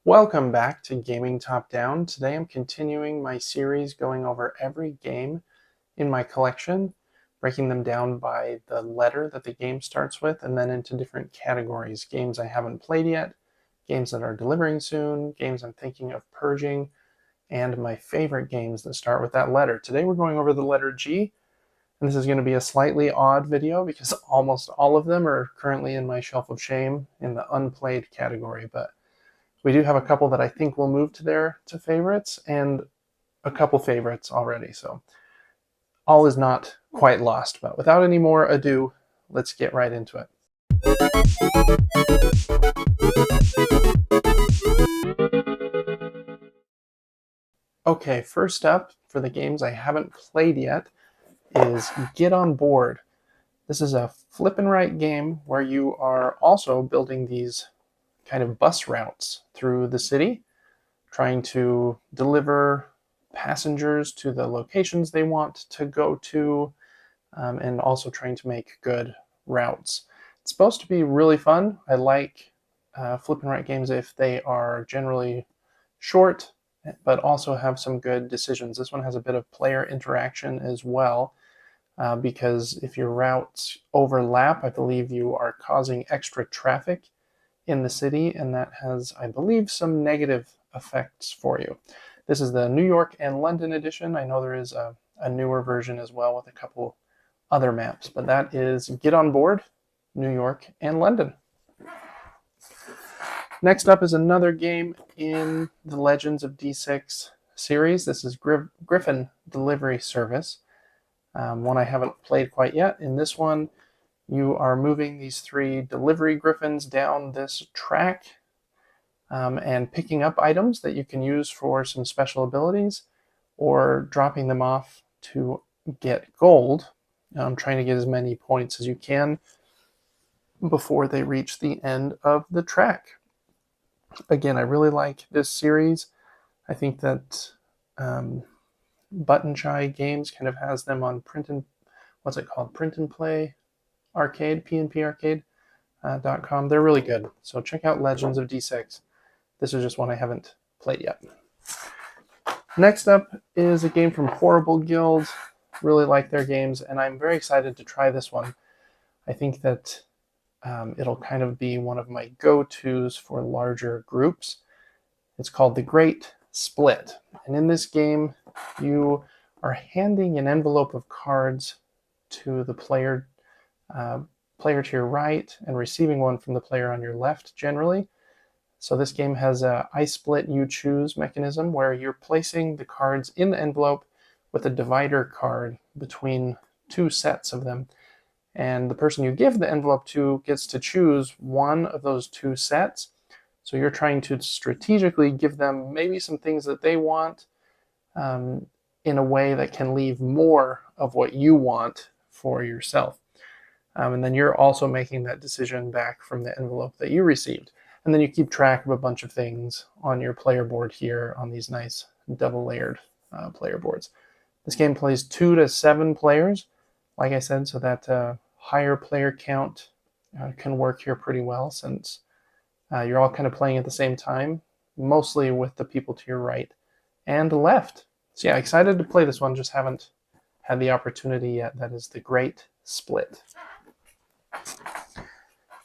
Welcome back to Gaming Top Down. Today I'm continuing my series going over every game in my collection, breaking them down by the letter that the game starts with, and then into different categories. Games I haven't played yet, games that are delivering soon, games I'm thinking of purging, and my favorite games that start with that letter. Today we're going over the letter G, and this is going to be a slightly odd video because almost all of them are currently in my shelf of shame in the unplayed category, but we do have a couple that I think will move to favorites, and a couple favorites already. So all is not quite lost. But without any more ado, let's get right into it. Okay, first up for the games I haven't played yet is Get On Board. This is a flip and write game where you are also building these kind of bus routes through the city, trying to deliver passengers to the locations they want to go to, and also trying to make good routes. It's supposed to be really fun. I like flip and write games if they are generally short, but also have some good decisions. This one has a bit of player interaction as well, because if your routes overlap, I believe you are causing extra traffic in the city, and that has, I believe, some negative effects for you. This is the New York and London edition. I know there is a newer version as well with a couple other maps, but that is Get On Board, New York and London. Next up is another game in the Legends of D6 series. This is Griffin Delivery Service, one I haven't played quite yet. In this one, you are moving these 3 delivery griffins down this track and picking up items that you can use for some special abilities, or dropping them off to get gold, trying to get as many points as you can before they reach the end of the track. Again, I really like this series. I think that Button Shy Games kind of has them on Print and Play Arcade, pnparcade.com. They're really good. So check out Legends of D6. This is just one I haven't played yet. Next up is a game from Horrible Guild. Really like their games, and I'm very excited to try this one. I think that it'll kind of be one of my go-tos for larger groups. It's called The Great Split. And in this game, you are handing an envelope of cards to the player to your right and receiving one from the player on your left generally. So this game has a I split you choose mechanism where you're placing the cards in the envelope with a divider card between 2 sets of them. And the person you give the envelope to gets to choose one of those 2 sets. So you're trying to strategically give them maybe some things that they want in a way that can leave more of what you want for yourself. And then you're also making that decision back from the envelope that you received. And then you keep track of a bunch of things on your player board here on these nice double-layered player boards. This game plays 2 to 7 players, like I said, so that higher player count can work here pretty well, since you're all kind of playing at the same time, mostly with the people to your right and left. So yeah, excited to play this one, just haven't had the opportunity yet. That is The Great Split.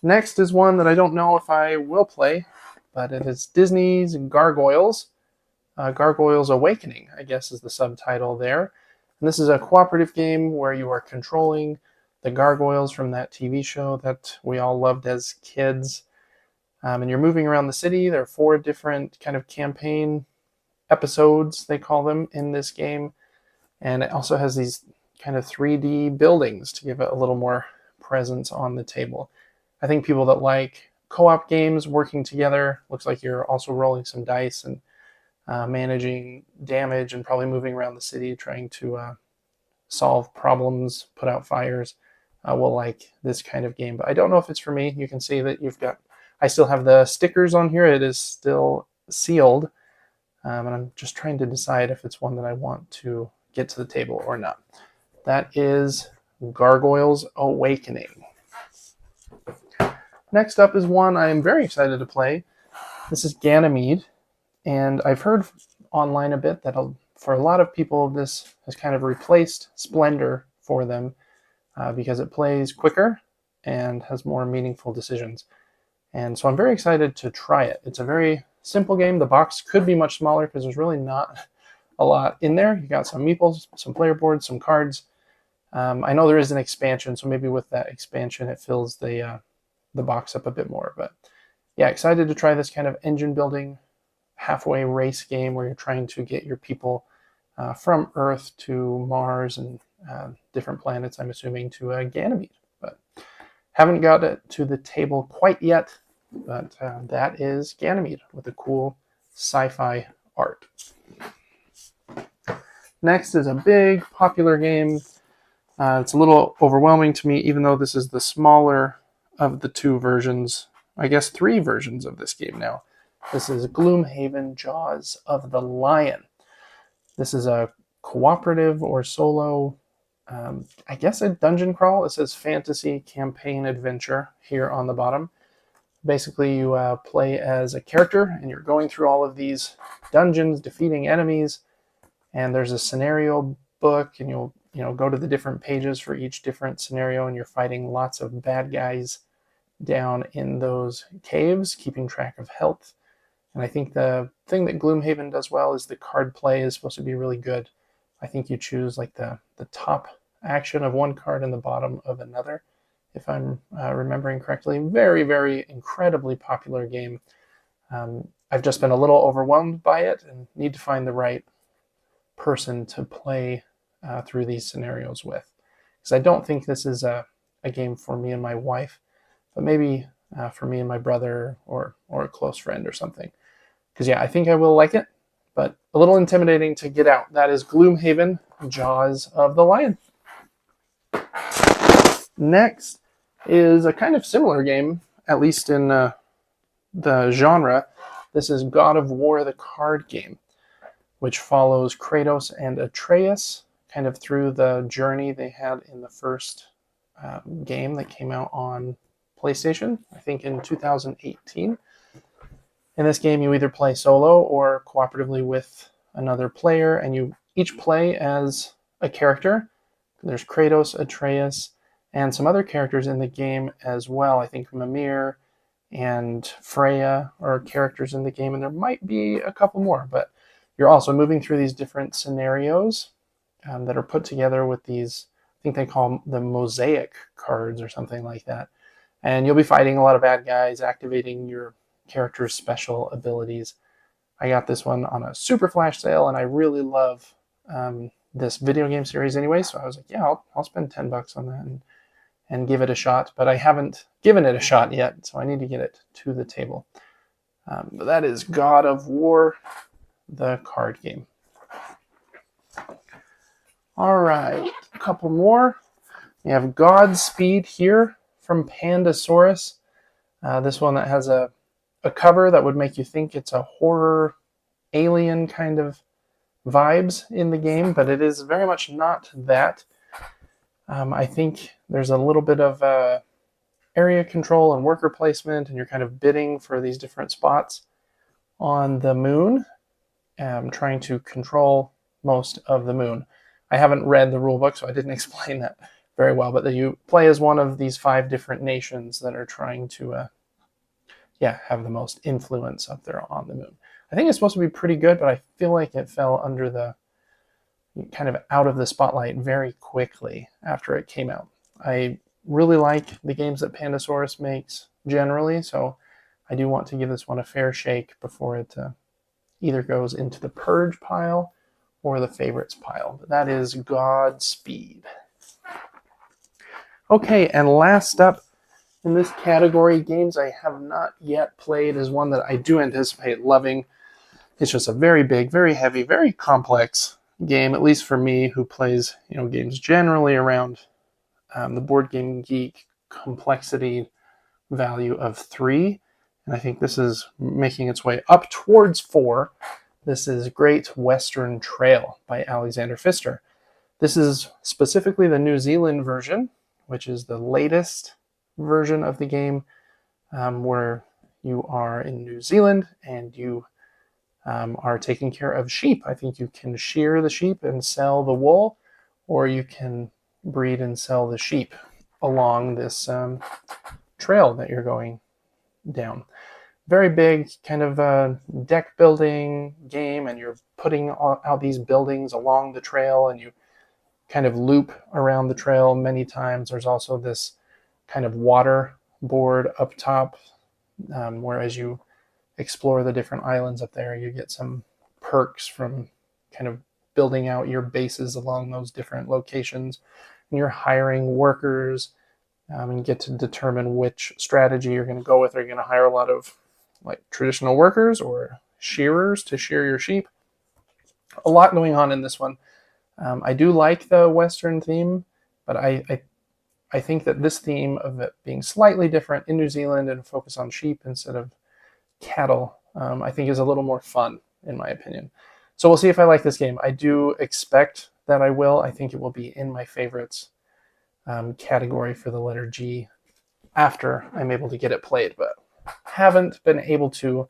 Next is one that I don't know if I will play, but it is Disney's Gargoyles. Gargoyles Awakening, I guess, is the subtitle there. And this is a cooperative game where you are controlling the gargoyles from that TV show that we all loved as kids. And you're moving around the city. There are 4 different kind of campaign episodes, they call them, in this game. And it also has these kind of 3D buildings to give it a little more presence on the table. I think people that like co-op games working together, looks like you're also rolling some dice and managing damage and probably moving around the city trying to solve problems, put out fires, will like this kind of game. But I don't know if it's for me. You can see that I still have the stickers on here. It is still sealed, and I'm just trying to decide if it's one that I want to get to the table or not. That is Gargoyles Awakening. Next up is one I am very excited to play. This is Ganymede, and I've heard online a bit that for a lot of people this has kind of replaced Splendor for them because it plays quicker and has more meaningful decisions. And so I'm very excited to try it. It's a very simple game. The box could be much smaller because there's really not a lot in there. You got some meeples, some player boards, some cards. I know there is an expansion, so maybe with that expansion it fills the box up a bit more. But yeah, excited to try this kind of engine building halfway race game where you're trying to get your people from Earth to Mars and different planets, I'm assuming, to Ganymede. But haven't got it to the table quite yet, but that is Ganymede with a cool sci-fi art. Next is a big popular game. It's a little overwhelming to me, even though this is the smaller of the two versions. I guess 3 versions of this game now. This is Gloomhaven Jaws of the Lion. This is a cooperative or solo, I guess a dungeon crawl. It says fantasy campaign adventure here on the bottom. Basically, you play as a character and you're going through all of these dungeons, defeating enemies, and there's a scenario book, and you'll go to the different pages for each different scenario, and you're fighting lots of bad guys down in those caves, keeping track of health. And I think the thing that Gloomhaven does well is the card play is supposed to be really good. I think you choose like the top action of one card and the bottom of another, if I'm remembering correctly. Very, very incredibly popular game. I've just been a little overwhelmed by it and need to find the right person to play through these scenarios with. Because I don't think this is a game for me and my wife, but maybe for me and my brother or a close friend or something. Because yeah, I think I will like it, but a little intimidating to get out. That is Gloomhaven, Jaws of the Lion. Next is a kind of similar game, at least in the genre. This is God of War, the card game, which follows Kratos and Atreus kind of through the journey they had in the first game that came out on PlayStation, I think in 2018. In this game, you either play solo or cooperatively with another player, and you each play as a character. There's Kratos, Atreus, and some other characters in the game as well. I think Mimir and Freya are characters in the game, and there might be a couple more, but you're also moving through these different scenarios that are put together with these, I think they call them the mosaic cards or something like that. And you'll be fighting a lot of bad guys, activating your character's special abilities. I got this one on a super flash sale, and I really love this video game series anyway, so I was like, yeah, I'll spend $10 on that and give it a shot. But I haven't given it a shot yet, so I need to get it to the table. But that is God of War, the card game. All right, a couple more. We have Godspeed here from Pandasaurus. This one that has a cover that would make you think it's a horror alien kind of vibes in the game, but it is very much not that. I think there's a little bit of area control and worker placement, and you're kind of bidding for these different spots on the moon, trying to control most of the moon. I haven't read the rule book, so I didn't explain that very well, but that you play as one of these 5 different nations that are trying to have the most influence up there on the moon. I think it's supposed to be pretty good, but I feel like it fell under the kind of out of the spotlight very quickly after it came out. I really like the games that Pandasaurus makes generally, so I do want to give this one a fair shake before it either goes into the Purge pile or the favorites pile. But that is Godspeed. Okay, and last up in this category, games I have not yet played, is one that I do anticipate loving. It's just a very big, very heavy, very complex game, at least for me, who plays games generally around the Board Game Geek complexity value of 3. And I think this is making its way up towards 4. This is Great Western Trail by Alexander Pfister. This is specifically the New Zealand version, which is the latest version of the game, where you are in New Zealand and you are taking care of sheep. I think you can shear the sheep and sell the wool, or you can breed and sell the sheep along this trail that you're going down. Very big kind of deck building game, and you're putting out these buildings along the trail, and you kind of loop around the trail many times. There's also this kind of water board up top, where as you explore the different islands up there, you get some perks from kind of building out your bases along those different locations. And you're hiring workers, and you get to determine which strategy you're going to go with. Are you going to hire a lot of like traditional workers or shearers to shear your sheep? A lot going on in this one. I do like the Western theme, but I think that this theme of it being slightly different in New Zealand and focus on sheep instead of cattle, I think is a little more fun, in my opinion. So we'll see if I like this game. I do expect that I will. I think it will be in my favorites category for the letter G after I'm able to get it played, but haven't been able to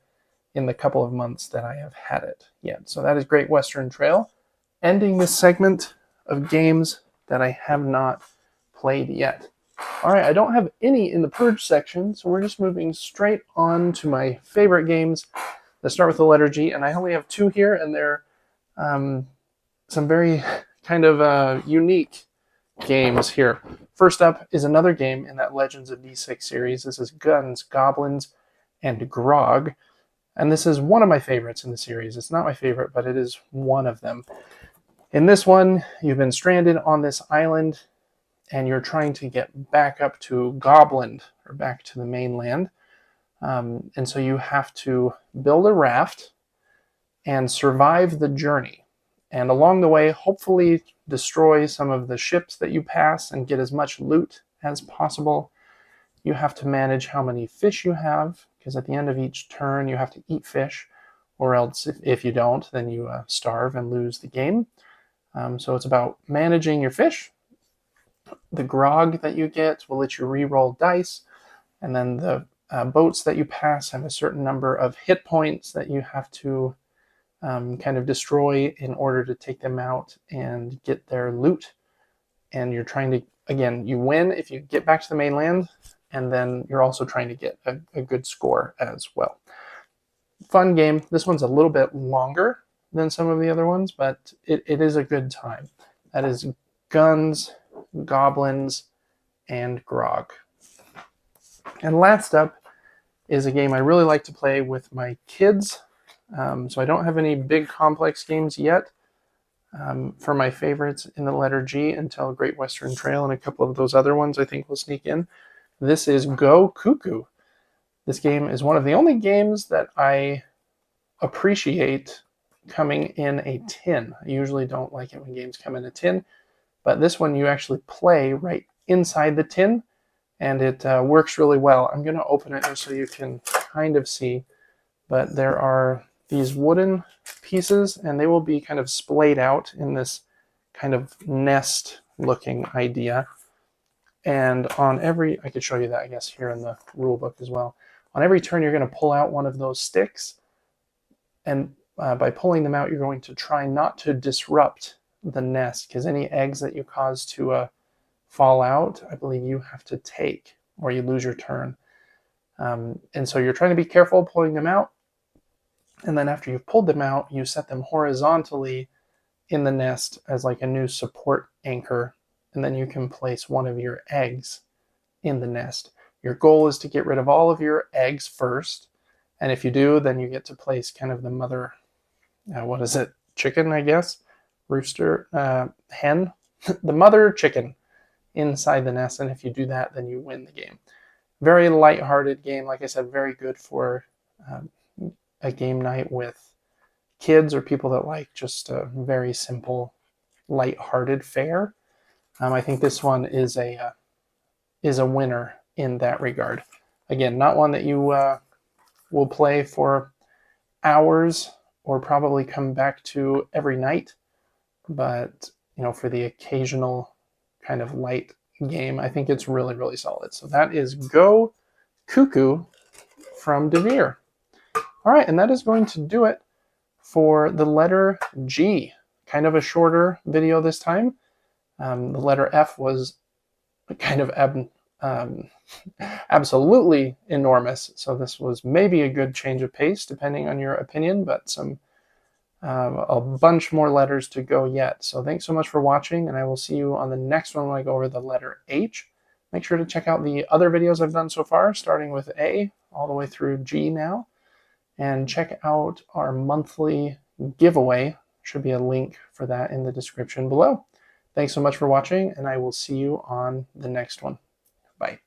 in the couple of months that I have had it yet. So that is Great Western Trail, ending this segment of games that I have not played yet. All right, I don't have any in the Purge section, so we're just moving straight on to my favorite games that start with the letter G, and I only have two here, and they're some very kind of unique games here. First up is another game in that Legends of D6 series. This is Guns, Goblins, and Grog, and this is one of my favorites in the series. It's not my favorite, but it is one of them. In this one, you've been stranded on this island, and you're trying to get back up to Gobland, or back to the mainland. And so you have to build a raft and survive the journey. And along the way, hopefully destroy some of the ships that you pass and get as much loot as possible. You have to manage how many fish you have, because at the end of each turn you have to eat fish, or else if you don't, then you starve and lose the game. So it's about managing your fish. The grog that you get will let you re-roll dice, and then the boats that you pass have a certain number of hit points that you have to kind of destroy in order to take them out and get their loot. And you're trying to, again, you win if you get back to the mainland, and then you're also trying to get a good score as well. Fun game. This one's a little bit longer than some of the other ones, but it is a good time. That is Guns, Goblins, and Grog. And last up is a game I really like to play with my kids. So I don't have any big complex games yet for my favorites in the letter G until Great Western Trail, and a couple of those other ones I think will sneak in. This is Go Cuckoo. This game is one of the only games that I appreciate coming in a tin. I usually don't like it when games come in a tin, but this one you actually play right inside the tin, and it works really well. I'm going to open it so you can kind of see, but there are these wooden pieces, and they will be kind of splayed out in this kind of nest looking idea. And on every, I could show you that, I guess, here in the rule book as well. On every turn, you're going to pull out one of those sticks, and by pulling them out, you're going to try not to disrupt the nest, because any eggs that you cause to fall out, I believe you have to take, or you lose your turn. And so you're trying to be careful pulling them out, and then after you've pulled them out, you set them horizontally in the nest as like a new support anchor, and then you can place one of your eggs in the nest. Your goal is to get rid of all of your eggs first, and if you do, then you get to place kind of the mother, what is it, chicken, I guess? Rooster, hen? The mother chicken inside the nest, and if you do that, then you win the game. Very lighthearted game, like I said, very good for a game night with kids or people that like just a very simple, lighthearted fare. I think this one is a winner in that regard. Again, not one that you will play for hours or probably come back to every night, but for the occasional kind of light game, I think it's really, really solid. So that is Go Cuckoo from Devere. All right, and that is going to do it for the letter G. Kind of a shorter video this time. The letter F was kind of absolutely enormous, so this was maybe a good change of pace depending on your opinion, but a bunch more letters to go yet. So thanks so much for watching, and I will see you on the next one when I go over the letter H. Make sure to check out the other videos I've done so far, starting with A all the way through G now, and check out our monthly giveaway. Should be a link for that in the description below. Thanks so much for watching, and I will see you on the next one. Bye.